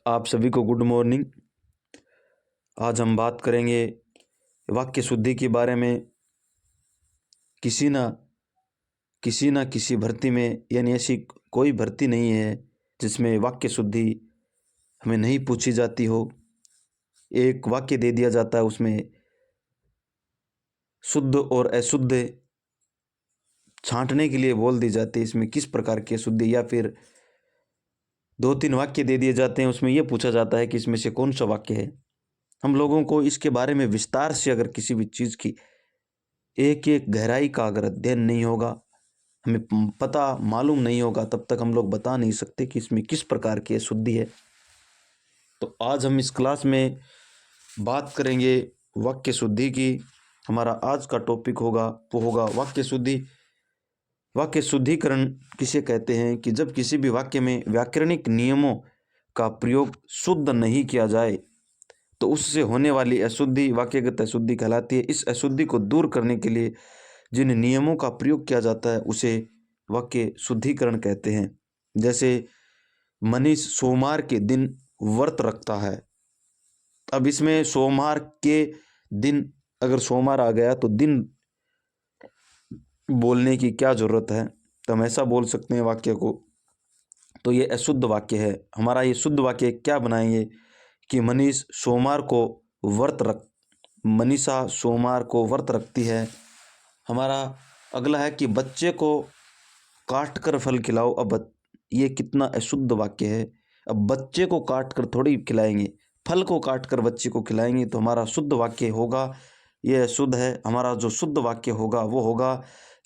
आप सभी को गुड मॉर्निंग। आज हम बात करेंगे वाक्य शुद्धि के बारे में। किसी ना किसी भर्ती में, यानी ऐसी कोई भर्ती नहीं है जिसमें वाक्य शुद्धि हमें नहीं पूछी जाती हो। एक वाक्य दे दिया जाता है, उसमें शुद्ध और अशुद्ध छांटने के लिए बोल दी जाती है इसमें किस प्रकार की अशुद्धि, या फिर 2-3 वाक्य दे दिए जाते हैं, उसमें यह पूछा जाता है कि इसमें से कौन सा वाक्य है। हम लोगों को इसके बारे में विस्तार से अगर किसी भी चीज़ की एक एक गहराई का अगर अध्ययन नहीं होगा, हमें पता मालूम नहीं होगा, तब तक हम लोग बता नहीं सकते कि इसमें किस प्रकार की अशुद्धि है। तो आज हम इस क्लास में बात करेंगे वाक्य शुद्धि की। हमारा आज का टॉपिक होगा वो होगा वाक्य शुद्धि। वाक्य शुद्धिकरण किसे कहते हैं कि जब किसी भी वाक्य में व्याकरणिक नियमों का प्रयोग शुद्ध नहीं किया जाए तो उससे होने वाली अशुद्धि वाक्यगत अशुद्धि कहलाती है। इस अशुद्धि को दूर करने के लिए जिन नियमों का प्रयोग किया जाता है उसे वाक्य शुद्धिकरण कहते हैं। जैसे मनीष सोमवार के दिन व्रत रखता है। अब इसमें सोमवार के दिन, अगर सोमवार आ गया तो दिन बोलने की क्या ज़रूरत है, तो हम ऐसा बोल सकते हैं वाक्य को। तो ये अशुद्ध वाक्य है। हमारा ये शुद्ध वाक्य क्या बनाएंगे कि मनीषा सोमवार को व्रत रखती है। हमारा अगला है कि बच्चे को काट कर फल खिलाओ। अब ये कितना अशुद्ध वाक्य है। अब बच्चे को काट कर थोड़ी खिलाएंगे, फल को काट कर बच्चे को खिलाएंगे, तो हमारा शुद्ध वाक्य होगा ये अशुद्ध है। हमारा जो शुद्ध वाक्य होगा वो होगा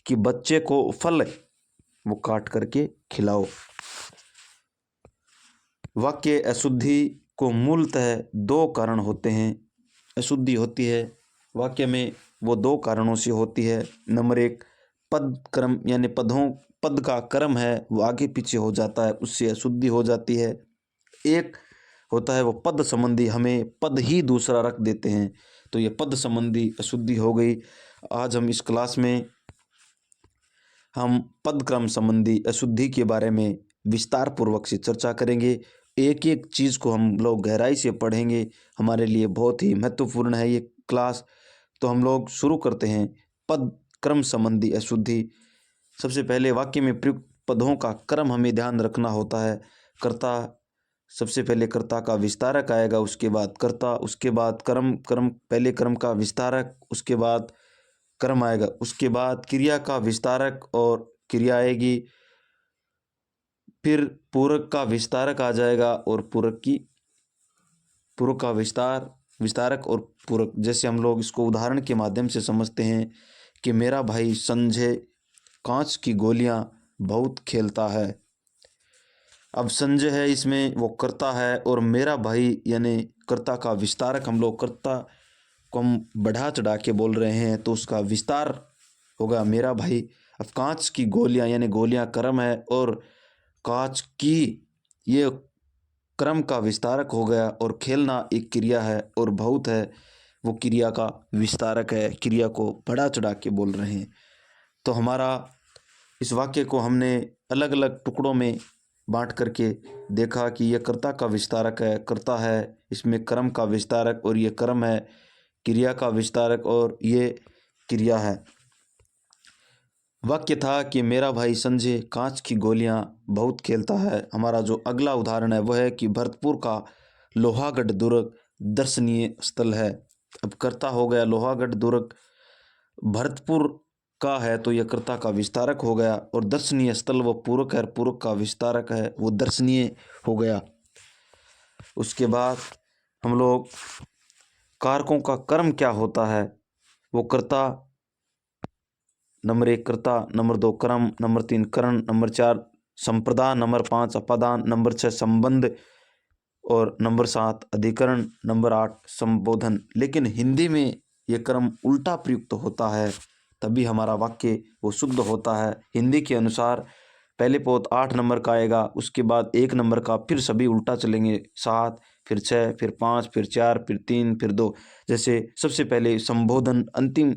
कि बच्चे को फल वो काट करके खिलाओ। वाक्य अशुद्धि को मूलतः 2 कारण होते हैं। अशुद्धि होती है वाक्य में वो 2 कारणों से होती है। नंबर 1, पद क्रम, यानी पद का क्रम है वो आगे पीछे हो जाता है, उससे अशुद्धि हो जाती है। एक होता है वो पद संबंधी, हमें पद ही दूसरा रख देते हैं, तो ये पद संबंधी अशुद्धि हो गई। आज हम इस क्लास में हम पद क्रम संबंधी अशुद्धि के बारे में विस्तार पूर्वक से चर्चा करेंगे। एक एक चीज़ को हम लोग गहराई से पढ़ेंगे। हमारे लिए बहुत ही महत्वपूर्ण है ये क्लास। तो हम लोग शुरू करते हैं पद क्रम संबंधी अशुद्धि। सबसे पहले वाक्य में प्रयुक्त पदों का क्रम हमें ध्यान रखना होता है। कर्ता, सबसे पहले कर्ता का विस्तारक आएगा, उसके बाद कर्ता, उसके बाद कर्म पहले कर्म का विस्तारक, उसके बाद कर्म आएगा, उसके बाद क्रिया का विस्तारक और क्रिया आएगी, फिर पूरक का विस्तारक आ जाएगा और पूरक का विस्तारक और पूरक। जैसे हम लोग इसको उदाहरण के माध्यम से समझते हैं कि मेरा भाई संजय कांच की गोलियां बहुत खेलता है। अब संजय है, इसमें वो कर्ता है, और मेरा भाई यानी कर्ता का विस्तारक, हम लोग कर्ता को हम बढ़ा चढ़ा के बोल रहे हैं तो उसका विस्तार होगा मेरा भाई। अब कांच की गोलियां, यानी गोलियां कर्म है और कांच की ये क्रम का विस्तारक हो गया, और खेलना एक क्रिया है और बहुत है वो क्रिया का विस्तारक है। क्रिया को बढ़ा चढ़ा के बोल रहे हैं। तो हमारा इस वाक्य को हमने अलग अलग टुकड़ों में बांट करके देखा कि यह कर्ता का विस्तारक है, कर्ता है, इसमें कर्म का विस्तारक, और ये कर्म है, क्रिया का विस्तारक, और ये क्रिया है। वाक्य था कि मेरा भाई संजय कांच की गोलियां बहुत खेलता है। हमारा जो अगला उदाहरण है वह है कि भरतपुर का लोहागढ़ दुर्ग दर्शनीय स्थल है। अब कर्ता हो गया लोहागढ़ दुर्ग, भरतपुर का है तो यह कर्ता का विस्तारक हो गया, और दर्शनीय स्थल वो पूरक है, पूरक का विस्तारक है, वो दर्शनीय हो गया। उसके बाद हम लोग कारकों का कर्म क्या होता है, वो कर्ता, नंबर 1 कर्ता, नंबर 2 कर्म, नंबर 3 करण, नंबर 4 संप्रदान, नंबर 5 अपादान, नंबर 6 संबंध, और नंबर 7 अधिकरण, नंबर 8 संबोधन। लेकिन हिंदी में यह कर्म उल्टा प्रयुक्त होता है, तभी हमारा वाक्य वो शुद्ध होता है। हिंदी के अनुसार पहले पद 8 नंबर का आएगा, उसके बाद 1 नंबर का, फिर सभी उल्टा चलेंगे, 7, फिर 6, फिर 5, फिर 4, फिर 3, फिर 2। जैसे सबसे पहले संबोधन, अंतिम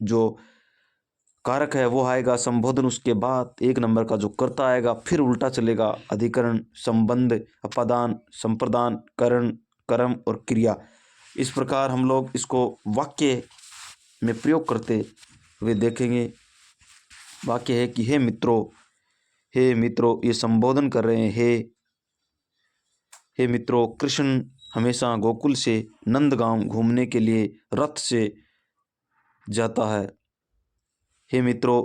जो कारक है वो आएगा संबोधन, उसके बाद 1 नंबर का जो कर्ता आएगा, फिर उल्टा चलेगा अधिकरण, संबंध, अपादान, संप्रदान, करण, कर्म और क्रिया। इस प्रकार हम लोग इसको वाक्य में प्रयोग करते हुए देखेंगे। वाक्य है कि हे मित्रों, ये संबोधन कर रहे हैं, हे मित्रों, कृष्ण हमेशा गोकुल से नंदगांव घूमने के लिए रथ से जाता है। हे मित्रों,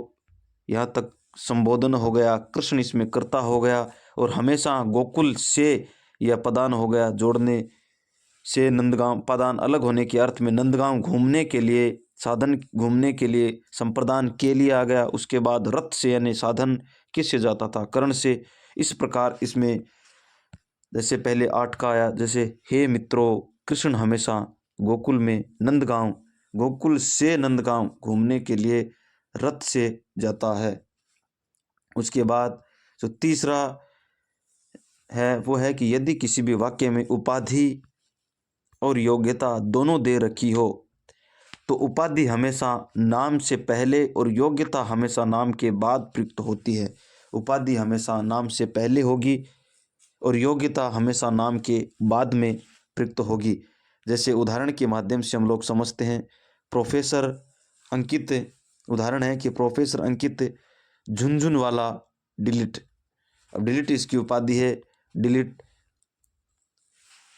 यहाँ तक संबोधन हो गया, कृष्ण इसमें कर्ता हो गया, और हमेशा गोकुल से यह पदान हो गया, जोड़ने से नंदगांव, पदान अलग होने के अर्थ में नंदगांव घूमने के लिए, साधन घूमने के लिए, संप्रदान के लिए आ गया। उसके बाद रथ से यानी साधन किससे जाता था, कर्ण से। इस प्रकार इसमें जैसे पहले 8 का आया, जैसे हे मित्रों, कृष्ण हमेशा गोकुल में नंदगांव, गोकुल से नंदगांव घूमने के लिए रथ से जाता है। उसके बाद जो तीसरा है वो है कि यदि किसी भी वाक्य में उपाधि और योग्यता दोनों दे रखी हो तो उपाधि हमेशा नाम से पहले और योग्यता हमेशा नाम के बाद प्रयुक्त होती है। उपाधि हमेशा नाम से पहले होगी और योग्यता हमेशा नाम के बाद में प्रयुक्त होगी। जैसे उदाहरण के माध्यम से हम लोग समझते हैं, प्रोफेसर अंकित, उदाहरण है कि प्रोफेसर अंकित झुनझुनवाला डिलीट। अब डिलीट इसकी उपाधि है, डिलीट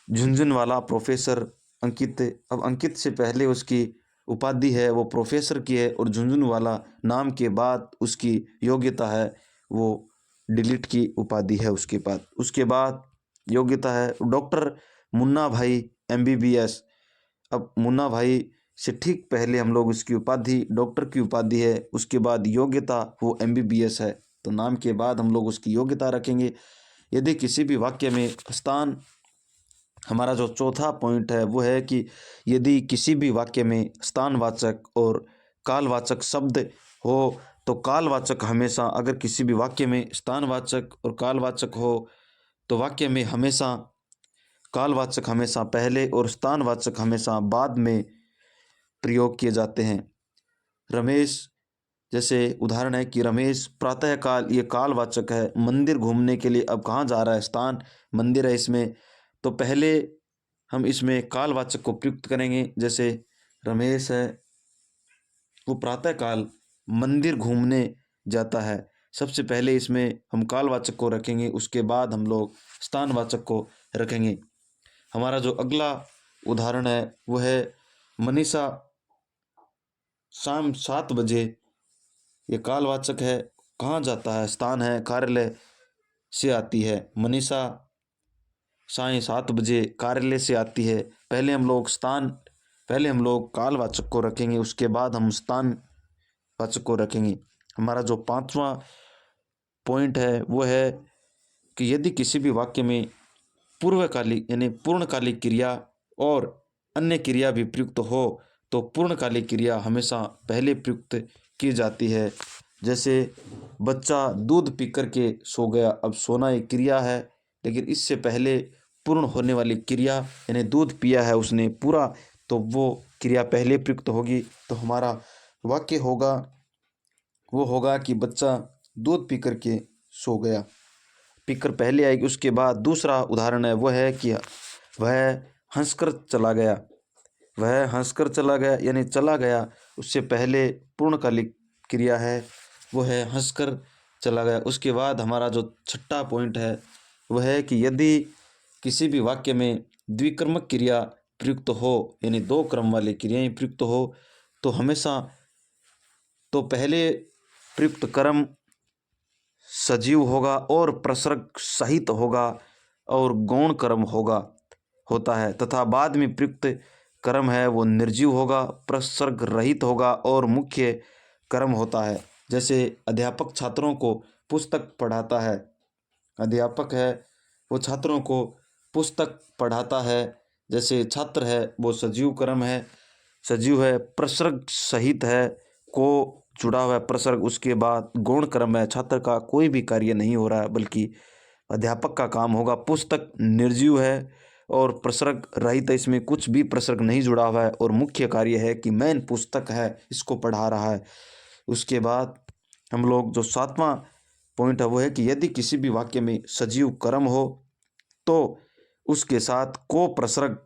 झुनझुनवाला प्रोफेसर अंकित। अब अंकित से पहले उसकी उपाधि है वो प्रोफेसर की है, और झुनझुनवाला नाम के बाद उसकी योग्यता है वो डिलीट की उपाधि है उसके बाद योग्यता है डॉक्टर मुन्ना भाई MBBS। अब मुन्ना भाई से ठीक पहले हम लोग उसकी उपाधि डॉक्टर की उपाधि है, उसके बाद योग्यता वो MBBS है, तो नाम के बाद हम लोग उसकी योग्यता रखेंगे। यदि किसी भी वाक्य में स्थान, हमारा जो चौथा पॉइंट है वो है कि यदि किसी भी वाक्य में स्थानवाचक और कालवाचक शब्द हो तो कालवाचक हमेशा, अगर किसी भी वाक्य में स्थानवाचक और कालवाचक हो तो वाक्य में हमेशा कालवाचक हमेशा पहले और स्थानवाचक हमेशा बाद में प्रयोग किए जाते हैं। रमेश, जैसे उदाहरण है कि रमेश प्रातःकाल, ये कालवाचक है, मंदिर घूमने के लिए अब कहाँ जा रहा है, स्थान मंदिर है इसमें, तो पहले हम इसमें कालवाचक को प्रयुक्त करेंगे। जैसे रमेश है वो प्रातःकाल मंदिर घूमने जाता है, सबसे पहले इसमें हम कालवाचक को रखेंगे, उसके बाद हम लोग स्थानवाचक को रखेंगे। हमारा जो अगला उदाहरण है वो है मनीषा शाम 7 बजे, ये कालवाचक है, कहाँ जाता है, स्थान है, कार्यालय से आती है। मनीषा सायं 7 बजे कार्यालय से आती है। पहले हम लोग कालवाचक को रखेंगे, उसके बाद हम स्थानवाचक को रखेंगे। हमारा जो 5वां पॉइंट है वो है कि यदि किसी भी वाक्य में पूर्वकालिक यानी पूर्णकालिक क्रिया और अन्य क्रिया भी प्रयुक्त हो तो पूर्णकालिक क्रिया हमेशा पहले प्रयुक्त की जाती है। जैसे बच्चा दूध पी कर के सो गया, अब सोना एक क्रिया है, लेकिन इससे पहले पूर्ण होने वाली क्रिया यानी दूध पिया है उसने पूरा, तो वो क्रिया पहले प्रयुक्त होगी। तो हमारा वाक्य होगा कि बच्चा दूध पी कर के सो गया, पीकर पहले आएगी। उसके बाद दूसरा उदाहरण है वो है कि वह हंसकर चला गया। वह हंसकर चला गया यानी चला गया, उससे पहले पूर्णकालिक क्रिया है वो है हंसकर चला गया। उसके बाद हमारा जो 6वां पॉइंट है वह है कि यदि किसी भी वाक्य में द्विक्रमक क्रिया प्रयुक्त हो यानी 2 क्रम वाली क्रियाएं प्रयुक्त हो तो हमेशा तो पहले प्रयुक्त कर्म सजीव होगा और प्रसर्ग सहित होगा और गौण कर्म होता है, तथा बाद में प्रयुक्त कर्म है वो निर्जीव होगा, प्रसर्ग रहित होगा और मुख्य कर्म होता है। जैसे अध्यापक छात्रों को पुस्तक पढ़ाता है, अध्यापक है वो छात्रों को पुस्तक पढ़ाता है। जैसे छात्र है वो सजीव कर्म है, सजीव है, प्रसर्ग सहित है, को जुड़ा हुआ है प्रसर्ग। उसके बाद गौण कर्म है, छात्र का कोई भी कार्य नहीं हो रहा है बल्कि अध्यापक का काम होगा। पुस्तक निर्जीव है और प्रसर्ग रहित है, इसमें कुछ भी प्रसर्ग नहीं जुड़ा हुआ है और मुख्य कार्य है कि मेन पुस्तक है इसको पढ़ा रहा है। उसके बाद हम लोग जो 7वां पॉइंट है वो है कि यदि किसी भी वाक्य में सजीव कर्म हो तो उसके साथ को प्रसर्ग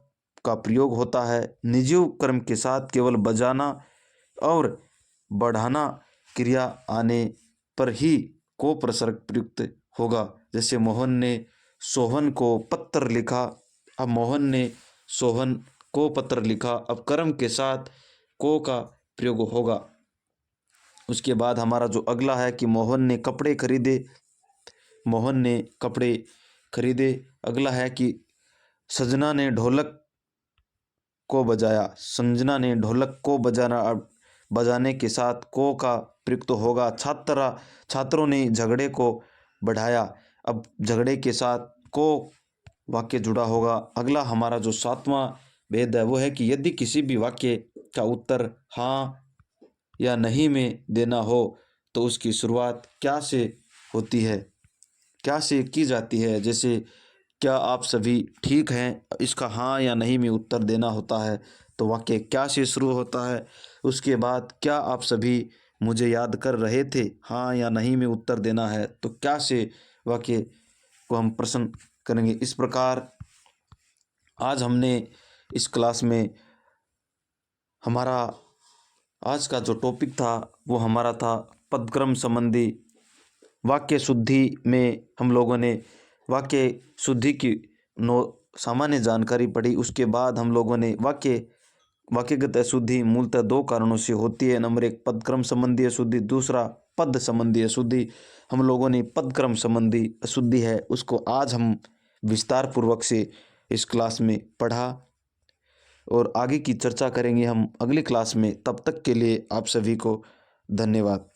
का प्रयोग होता है। निर्जीव कर्म के साथ केवल बजाना और बढ़ाना क्रिया आने पर ही को प्रसर्ग प्रयुक्त होगा। जैसे मोहन ने सोहन को पत्र लिखा, अब मोहन ने सोहन को पत्र लिखा, अब कर्म के साथ को का प्रयोग होगा। उसके बाद हमारा जो अगला है कि मोहन ने कपड़े खरीदे, मोहन ने कपड़े खरीदे। अगला है कि सजना ने ढोलक को बजाया, संजना ने ढोलक को बजाना, अब बजाने के साथ को का प्रयुक्त होगा। छात्रों ने झगड़े को बढ़ाया, अब झगड़े के साथ को वाक्य जुड़ा होगा। अगला हमारा जो 7वां भेद है वो है कि यदि किसी भी वाक्य का उत्तर हाँ या नहीं में देना हो तो उसकी शुरुआत क्या से होती है, क्या से की जाती है। जैसे क्या आप सभी ठीक हैं, इसका हाँ या नहीं में उत्तर देना होता है तो वाक्य क्या से शुरू होता है। उसके बाद क्या आप सभी मुझे याद कर रहे थे, हाँ या नहीं में उत्तर देना है तो क्या से वाक्य को हम प्रश्न करेंगे। इस प्रकार आज हमने इस क्लास में हमारा आज का जो टॉपिक था वो हमारा था पदक्रम संबंधी वाक्य शुद्धि में हम लोगों ने वाक्य शुद्धि की सामान्य जानकारी पढ़ी। उसके बाद हम लोगों ने वाक्यगत अशुद्धि मूलतः 2 कारणों से होती है। नंबर 1 पदक्रम संबंधी अशुद्धि, दूसरा पद संबंधी अशुद्धि। हम लोगों ने पदक्रम संबंधी अशुद्धि है उसको आज हम विस्तार पूर्वक से इस क्लास में पढ़ा और आगे की चर्चा करेंगे हम अगली क्लास में। तब तक के लिए आप सभी को धन्यवाद।